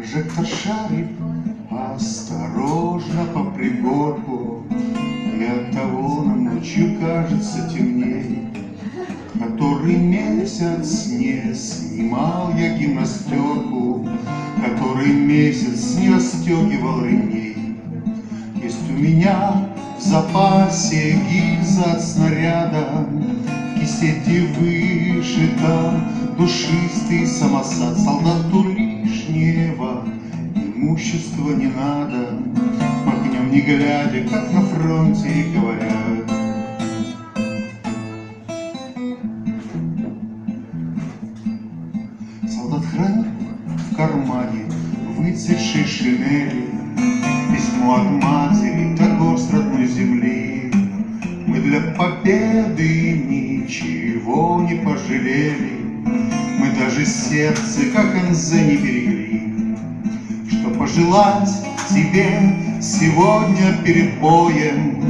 Прожектор шарит осторожно по пригорку, и оттого нам ночью кажется темней. Который месяц не снимал я гимнастерку, который месяц не расстегивал ремней. Есть у меня в запасе гильза от снаряда, в кисете вышита душистый самосад. Солдату лишнего имущества не надо, махнем не глядя, как на фронте говорят. Солдат хранит в кармане выцветшей шинели письмо от матери, торгов с родной земли. Мы для победы ничего не пожалели, мы даже сердце, как НЗ, не берегли. Что пожелать тебе сегодня перед боем?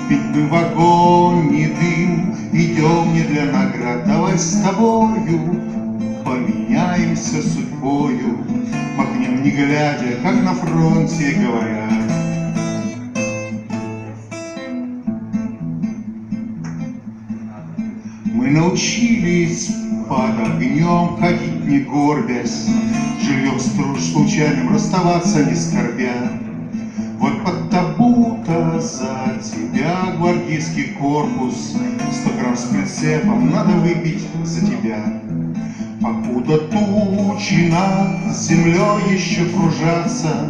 Ведь мы в огонь и дым идем не для наград. Давай с тобою поменяемся судьбою, махнем не глядя, как на фронте говорят. Мы научились под огнем ходить не горбясь, живем случайным, расставаться не скорбя. Вот под табу-то за тебя гвардейский корпус, 100 грамм с прицепом надо выпить за тебя. Покуда тучи над землей еще кружатся,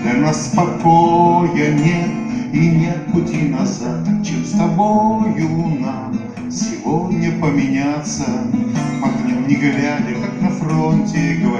для нас покоя нет и нет пути назад. Так чем с тобою нам сегодня поменяться? Махнем не глядя, как на фронте говорят.